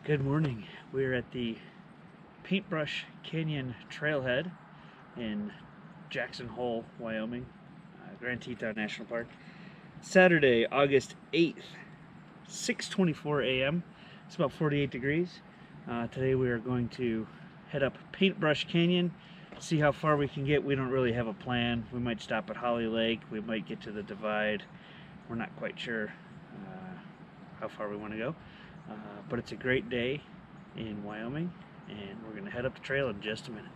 Good morning. We're at the Paintbrush Canyon Trailhead in Jackson Hole, Wyoming, Grand Teton National Park. Saturday, August 8th, 6:24 a.m. It's about 48 degrees. Today we are going to head up Paintbrush Canyon, see how far we can get. We don't really have a plan. We might stop at Leigh Lake. We might get to the divide. We're not quite sure how far we want to go. But it's a great day in Wyoming, and we're going to head up the trail in just a minute.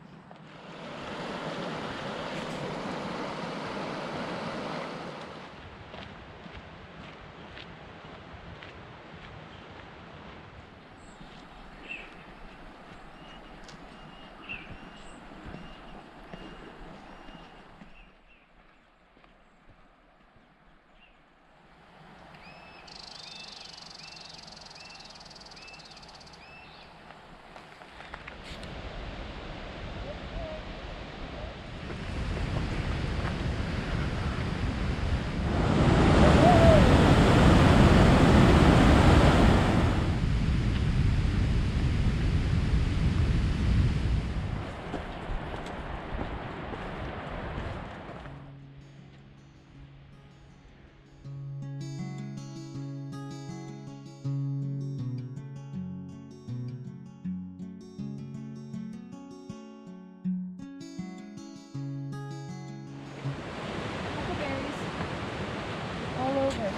All over.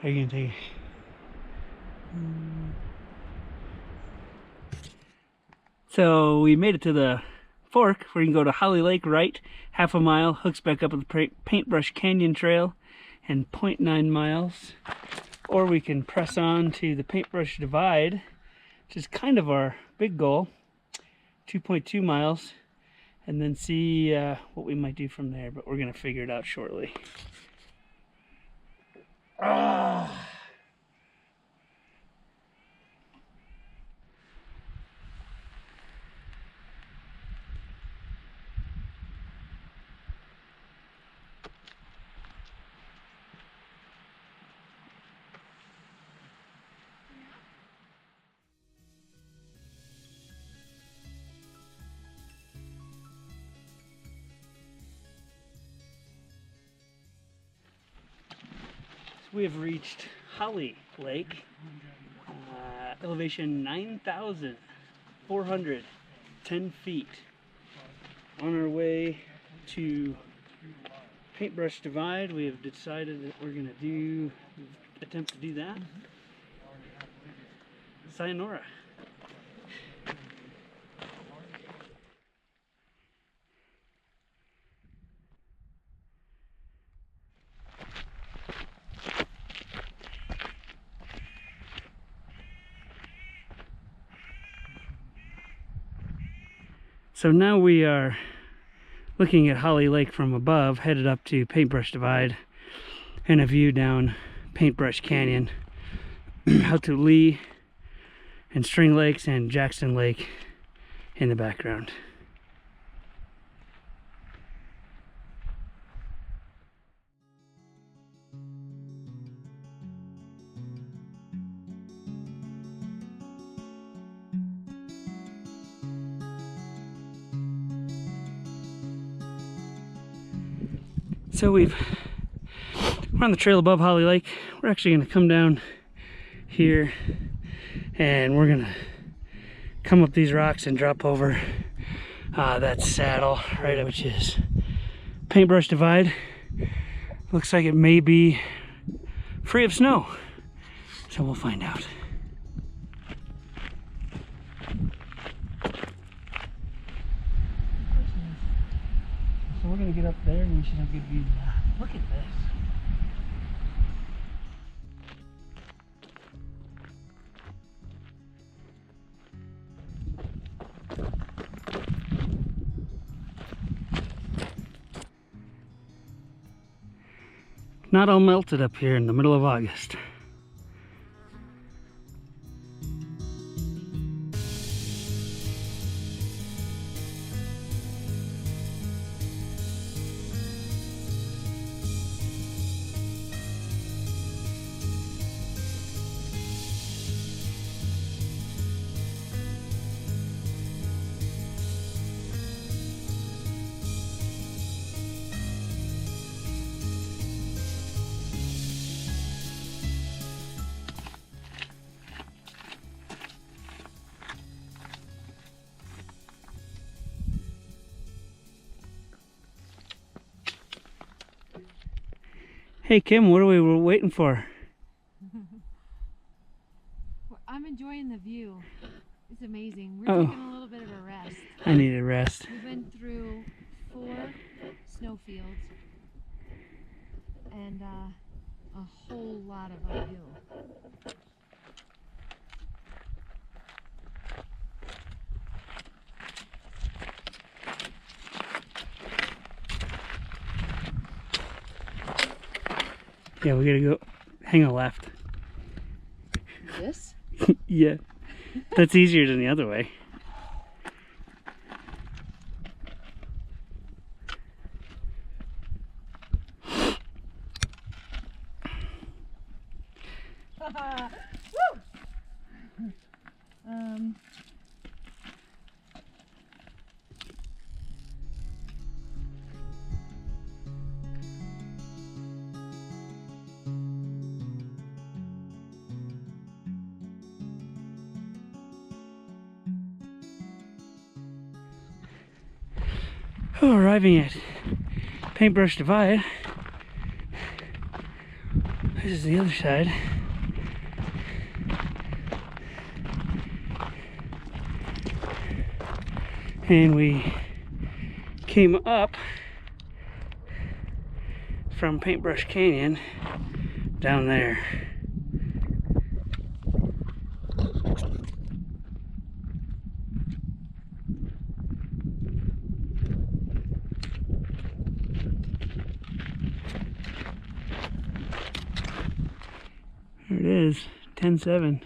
How are you going to take it? So we made it to the fork where you can go to Leigh Lake right, half a mile, hooks back up with the Paintbrush Canyon Trail, and 0.9 miles. Or we can press on to the Paintbrush Divide, which is kind of our big goal, 2.2 miles, and then see what we might do from there, but we're going to figure it out shortly. We have reached Leigh Lake, elevation 9,410 feet. On our way to Paintbrush Divide, we have decided that we're going to attempt to do that. Sayonara. So now we are looking at Leigh Lake from above, headed up to Paintbrush Divide, and a view down Paintbrush Canyon out to Leigh and String Lakes and Jackson Lake in the background. So we're We're on the trail above Leigh Lake. We're actually going to come down here and we're going to come up these rocks and drop over that saddle right up, which is Paintbrush Divide. Looks like it may be free of snow, so we'll find out. So we're going to get up there and we should have good views. Look at this. Not all melted up here in the middle of August. Hey Kim, what are we waiting for? I'm enjoying the view. It's amazing. We're taking a little bit of a rest. I need a rest. We've been through 4 snowfields and a whole lot of uphill. Yeah, we gotta go hang a left. This? Yeah, that's easier than the other way. Oh, arriving at Paintbrush Divide. This is the other side. And we came up from Paintbrush Canyon down there. There it is, 10-7.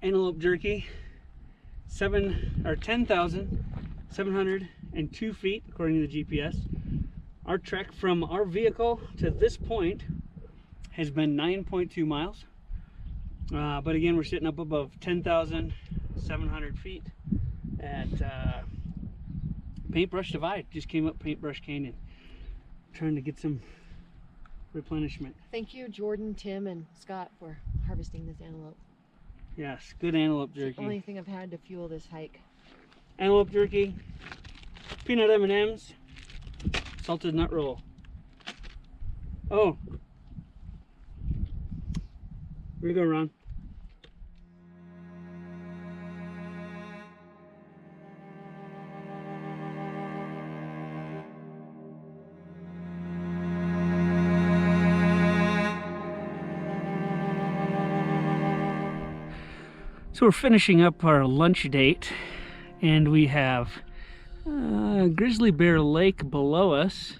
Antelope jerky, 10,702 feet according to the GPS. Our trek from our vehicle to this point has been 9.2 miles. But again, we're sitting up above 10,700 feet at Paintbrush Divide. Just came up Paintbrush Canyon, trying to get some replenishment. Thank you, Jordan, Tim, and Scott, for harvesting this antelope. Yes, good antelope jerky. It's the only thing I've had to fuel this hike. Antelope jerky, peanut M&Ms, salted nut roll. Oh, where you go, Ron? So we're finishing up our lunch date, and we have Grizzly Bear Lake below us.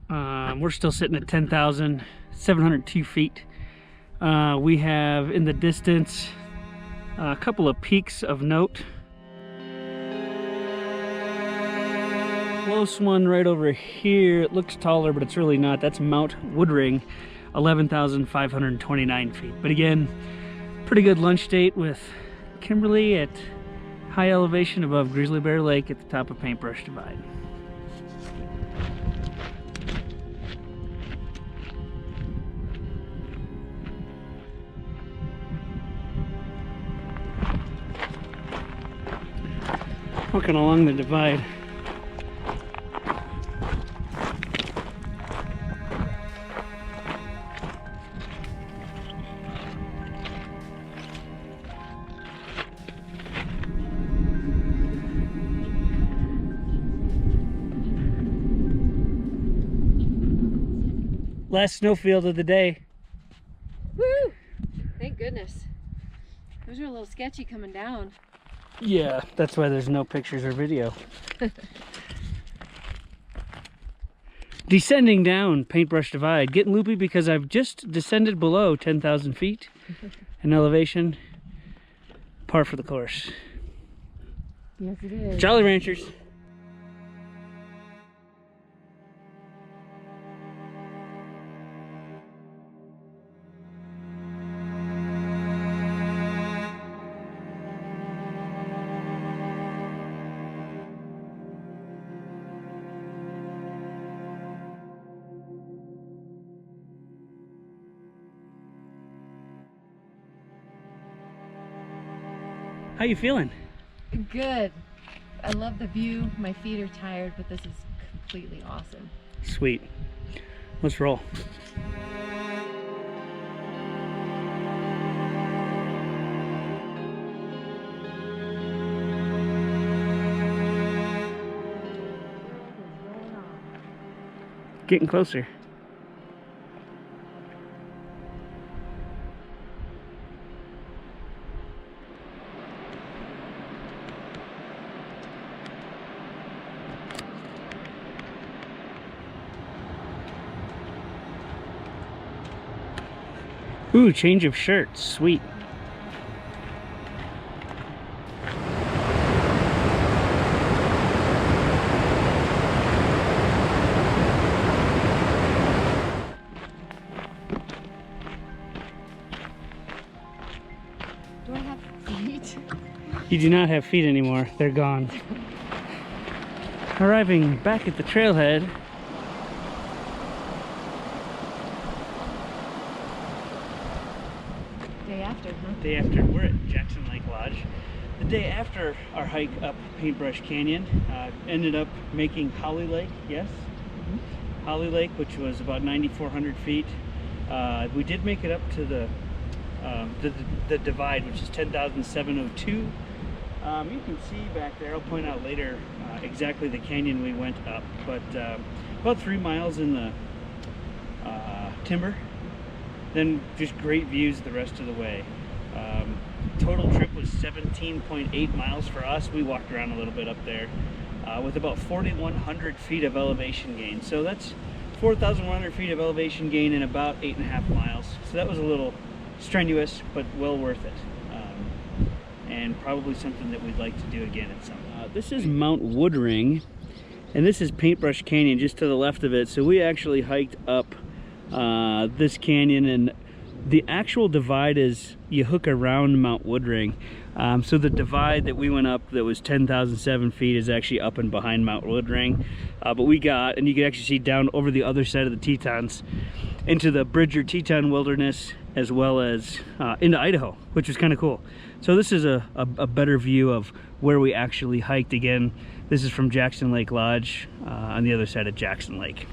We're still sitting at 10,702 feet. We have in the distance a couple of peaks of note. close one right over here. It looks taller, but it's really not. That's Mount Woodring, 11,529 feet. But again, pretty good lunch date with Kimberly at high elevation above Grizzly Lake at the top of Paintbrush Divide. Walking along the divide. Last snowfield of the day. Woo! Thank goodness. Those are a little sketchy coming down. Yeah, that's why there's no pictures or video. Descending down Paintbrush Divide. Getting loopy because I've just descended below 10,000 feet in elevation. Par for the course. Yes, it is. Jolly Ranchers. How you feeling? Good. I love the view. My feet are tired, but this is completely awesome. Sweet. Let's roll. Getting closer. Ooh, change of shirts, sweet. Do I have feet? You do not have feet anymore, they're gone. Arriving back at the trailhead. Day after, we're at Jackson Lake Lodge. The day after our hike up Paintbrush Canyon, ended up making Holly Lake, yes? Mm-hmm. Holly Lake, which was about 9,400 feet. We did make it up to the divide, which is 10,702. You can see back there, I'll point out later exactly the canyon we went up, but about 3 miles in the timber, then just great views the rest of the way. Total trip was 17.8 miles for us. We walked around a little bit up there with about 4,100 feet of elevation gain. So that's 4,100 feet of elevation gain in about 8.5 miles. So that was a little strenuous, but well worth it. And probably something that we'd like to do again at some point. This is Mount Woodring, and this is Paintbrush Canyon just to the left of it. So we actually hiked up this canyon, and the actual divide is you hook around Mount Woodring. So the divide that we went up that was 10,007 feet is actually up and behind Mount Woodring. But we got, and you can actually see down over the other side of the Tetons into the Bridger Teton wilderness, as well as into Idaho, which was kind of cool. So this is a better view of where we actually hiked. Again, this is from Jackson Lake Lodge on the other side of Jackson Lake.